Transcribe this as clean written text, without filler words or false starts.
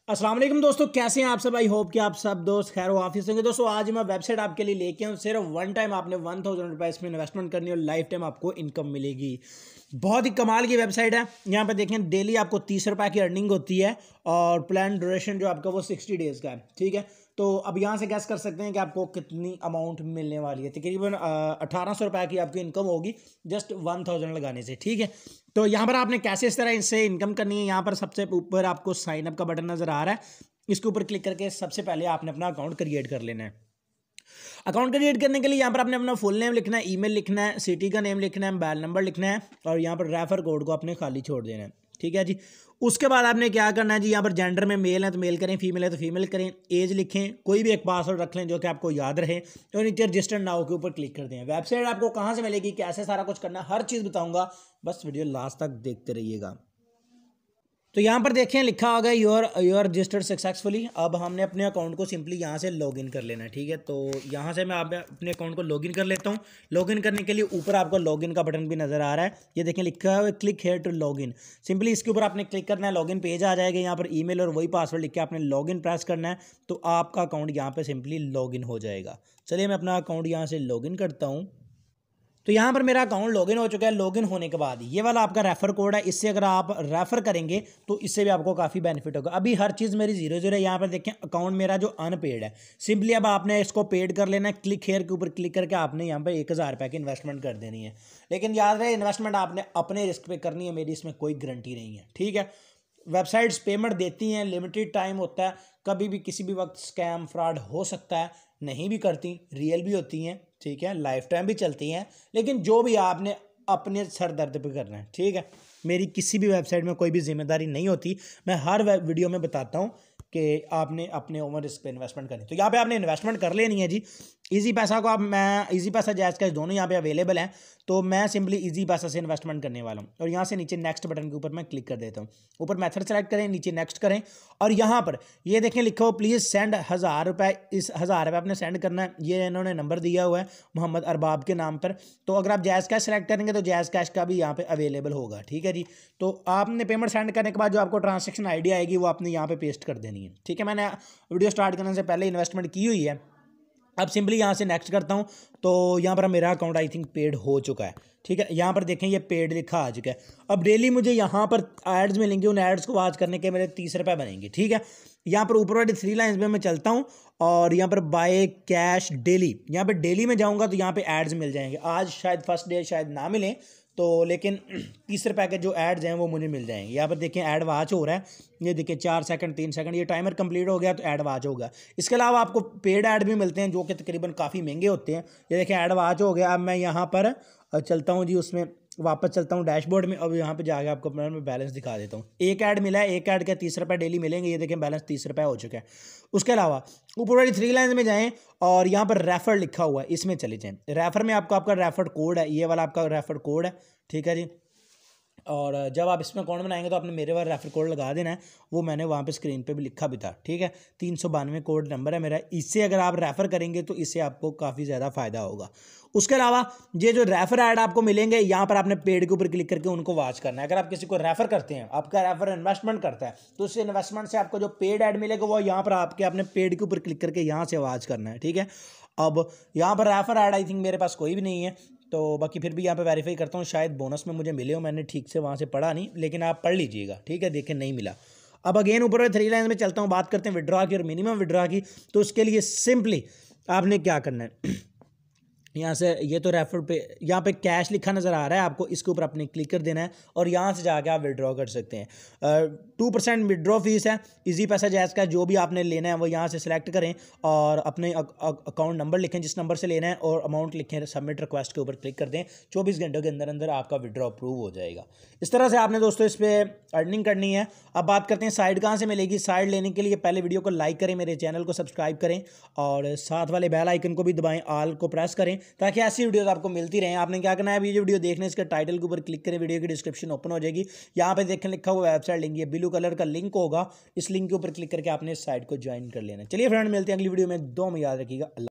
अस्सलाम वालेकुम दोस्तों, कैसे हैं आप सब। आई होप कि आप सब दोस्त खैर ऑफिस होंगे। दोस्तों आज मैं वेबसाइट आपके लिए लेके आऊँ। सिर्फ वन टाइम आपने 1000 रुपये इसमें इन्वेस्टमेंट करनी है और लाइफ टाइम आपको इनकम मिलेगी। बहुत ही कमाल की वेबसाइट है। यहाँ पे देखें डेली आपको 30 रुपये की अर्निंग होती है और प्लान ड्यूरेशन जो आपका वो 60 डेज़ का है। ठीक है, तो अब यहाँ से गैस कर सकते हैं कि आपको कितनी अमाउंट मिलने वाली है। तकरीबन 1800 रुपये की आपकी इनकम होगी जस्ट 1000 लगाने से। ठीक है, तो यहाँ पर आपने कैसे इस तरह इससे इनकम करनी है। यहाँ पर सबसे ऊपर आपको साइन अप का बटन नजर आ रहा है, इसके ऊपर क्लिक करके सबसे पहले आपने अपना अकाउंट क्रिएट कर लेना है। अकाउंट क्रिएट करने के लिए यहाँ पर आपने अपना फुल नेम लिखना है, ईमेल लिखना है, सिटी का नेम लिखना है, मोबाइल नंबर लिखना है और यहाँ पर रेफर कोड को आपने खाली छोड़ देना है। ठीक है जी, उसके बाद आपने क्या करना है जी, यहाँ पर जेंडर में मेल है तो मेल करें, फीमेल है तो फीमेल करें, एज लिखें, कोई भी एक पासवर्ड रख लें जो कि आपको याद रहे और नीचे रजिस्टर नाउ के ऊपर क्लिक कर दें। वेबसाइट आपको कहाँ से मिलेगी, कैसे सारा कुछ करना, हर चीज़ बताऊंगा, बस वीडियो लास्ट तक देखते रहिएगा। तो यहाँ पर देखें लिखा होगा यूर रजिस्टर्ड सक्सेसफुली। अब हमने अपने अकाउंट को सिंपली यहाँ से लॉगिन कर लेना है। ठीक है, तो यहाँ से मैं अपने अकाउंट को लॉगिन कर लेता हूँ। लॉगिन करने के लिए ऊपर आपको लॉगिन का बटन भी नज़र आ रहा है, ये देखें लिखा है click here to login. Simply इसके ऊपर आपने क्लिक करना है, लॉगिन पेज आ जाएगा। यहाँ पर ईमेल और वही पासवर्ड लिख के आपने लॉगिन प्रेस करना है, तो आपका अकाउंट यहाँ पर सिंपली लॉगिन हो जाएगा। चलिए मैं अपना अकाउंट यहाँ से लॉगिन करता हूँ। तो यहाँ पर मेरा अकाउंट लॉगिन हो चुका है। लॉगिन होने के बाद ये वाला आपका रेफर कोड है, इससे अगर आप रेफर करेंगे तो इससे भी आपको काफ़ी बेनिफिट होगा। अभी हर चीज़ मेरी 0 है। यहाँ पर देखें अकाउंट मेरा जो अनपेड है, सिंपली अब आपने इसको पेड कर लेना है। क्लिक हेयर के ऊपर क्लिक करके आपने यहाँ पर 1000 रुपये की इन्वेस्टमेंट कर देनी है। लेकिन याद रहे इन्वेस्टमेंट आपने अपने रिस्क पे करनी है, मेरी इसमें कोई गारंटी नहीं है। ठीक है, वेबसाइट्स पेमेंट देती हैं, लिमिटेड टाइम होता है, कभी भी किसी भी वक्त स्कैम फ्रॉड हो सकता है, नहीं भी करती, रियल भी होती हैं। ठीक है, लाइफ टाइम भी चलती हैं, लेकिन जो भी आपने अपने सर दर्द पे करना है। ठीक है, मेरी किसी भी वेबसाइट में कोई भी जिम्मेदारी नहीं होती, मैं हर वीडियो में बताता हूँ कि आपने अपने ओवर रिस्क पे इन्वेस्टमेंट करनी। तो यहाँ पे आपने इन्वेस्टमेंट कर लेनी है जी। इजी पैसा को मैं इजी पैसा जायज़ कैश दोनों यहाँ पे अवेलेबल हैं, तो मैं सिंपली इजी पैसा से इन्वेस्टमेंट करने वाला हूँ। और यहाँ से नीचे नेक्स्ट बटन के ऊपर मैं क्लिक कर देता हूँ। ऊपर मेथड सेलेक्ट करें, नीचे नेक्स्ट करें और यहाँ पर ये देखें लिखा हो प्लीज़ सेंड 1000 रुपये। इस 1000 रुपये आपने सेंड करना है। ये इन्होंने नंबर दिया हुआ है मोहम्मद अरबाब के नाम पर। तो अगर आप जायज़ कैश सेलेक्ट करेंगे तो जायज़ कैश का भी यहाँ पे अवेलेबल होगा। ठीक है जी, तो आपने पेमेंट सेंड करने के बाद जो आपको ट्रांजेक्शन आईडी आएगी वो आपने यहाँ पे पेस्ट कर देनी है। ठीक है, मैंने वीडियो स्टार्ट करने से पहले इन्वेस्टमेंट की हुई है। अब सिंपली यहाँ से नेक्स्ट करता हूँ, तो यहाँ पर मेरा अकाउंट आई थिंक पेड हो चुका है। ठीक है, यहाँ पर देखें ये पेड लिखा आ चुका है। अब डेली मुझे यहाँ पर एड्स मिलेंगे, उन एड्स को वॉच करने के मेरे 30 रुपये बनेंगे। ठीक है, यहाँ पर ऊपर वाली 3 लाइन्स में मैं चलता हूँ और यहाँ पर बाय कैश डेली, यहाँ पर डेली में जाऊँगा तो यहाँ पर एड्स मिल जाएंगे। आज शायद फर्स्ट डे शायद ना मिलें तो, लेकिन 30 रुपये के जो एड्स हैं वो मुझे मिल जाएंगे। यहाँ पर देखें ऐड वॉच हो रहा है, ये देखिए 4 सेकंड 3 सेकंड, ये टाइमर कंप्लीट हो गया तो ऐड वॉच होगा। इसके अलावा आपको पेड ऐड भी मिलते हैं जो कि तकरीबन काफ़ी महंगे होते हैं। ये देखें ऐड वॉच हो गया। अब मैं यहाँ पर चलता हूँ जी, उसमें वापस चलता हूँ डैशबोर्ड में। अब यहाँ पे जाके आपको अपना मैं बैलेंस दिखा देता हूँ। एक ऐड मिला है, एक ऐड के 30 रुपये डेली मिलेंगे। ये देखें बैलेंस 30 रुपये हो चुका है। उसके अलावा ऊपर वाली 3 लाइन में जाएं और यहाँ पर रेफर लिखा हुआ है, इसमें चले जाएं। रेफर में आपको आपका रेफर कोड है, ये वाला आपका रेफर कोड है। ठीक है जी, और जब आप इसमें अकाउंट बनाएंगे तो आपने मेरे वाला रेफर कोड लगा देना है, वो मैंने वहाँ पे स्क्रीन पे भी लिखा भी था। ठीक है, 392 कोड नंबर है मेरा। इससे अगर आप रेफ़र करेंगे तो इससे आपको काफ़ी ज़्यादा फ़ायदा होगा। उसके अलावा ये जो रेफर ऐड आपको मिलेंगे, यहाँ पर आपने पेड के ऊपर क्लिक करके उनको वॉच करना है। अगर आप किसी को रेफ़र करते हैं, आपका रेफर इन्वेस्टमेंट करता है, तो उस इन्वेस्टमेंट से आपको जो पेड ऐड मिलेगा वो यहाँ पर आपके आपने पेड के ऊपर क्लिक करके यहाँ से वॉच करना है। ठीक है, अब यहाँ पर रेफर ऐड आई थिंक मेरे पास कोई भी नहीं है, तो बाकी फिर भी यहाँ पे वेरीफाई करता हूँ, शायद बोनस में मुझे मिले हो, मैंने ठीक से वहाँ से पढ़ा नहीं, लेकिन आप पढ़ लीजिएगा। ठीक है, देखें नहीं मिला। अब अगेन ऊपर 3 लाइन में चलता हूँ, बात करते हैं विड्रॉ की और मिनिमम विड्रॉ की। तो उसके लिए सिंपली आपने क्या करना है, यहाँ से ये तो रेफर पे यहाँ पे कैश लिखा नज़र आ रहा है आपको, इसके ऊपर आपने क्लिक कर देना है और यहाँ से जाके आप विड्रॉ कर सकते हैं। 2% विड्रॉ फीस है। इजी पैसा जायज़ का जो भी आपने लेना है वो यहाँ से सिलेक्ट करें और अपने अकाउंट नंबर लिखें जिस नंबर से लेना है और अमाउंट लिखें, सबमिट रिक्वेस्ट के ऊपर क्लिक कर दें। 24 घंटों के अंदर अंदर आपका विड्रॉ अप्रूव हो जाएगा। इस तरह से आपने दोस्तों इस पर अर्निंग करनी है। अब बात करते हैं साइड कहाँ से मिलेगी। साइड लेने के लिए पहले वीडियो को लाइक करें, मेरे चैनल को सब्सक्राइब करें और साथ वाले बेल आइकन को भी दबाएं, ऑल को प्रेस करें ताकि ऐसी वीडियोस आपको मिलती रहें। आपने क्या करना है, अभी ये वीडियो देखने इसके टाइटल के ऊपर क्लिक करें, वीडियो की डिस्क्रिप्शन ओपन हो जाएगी। यहाँ पे देखें लिखा हुआ वेबसाइट लिंक, ये ब्लू कलर का लिंक होगा, इस लिंक के ऊपर क्लिक करके आपने इस साइट को ज्वाइन कर लेना। चलिए फ्रेंड, मिलते हैं अगली वीडियो में। दो में याद रखिएगा।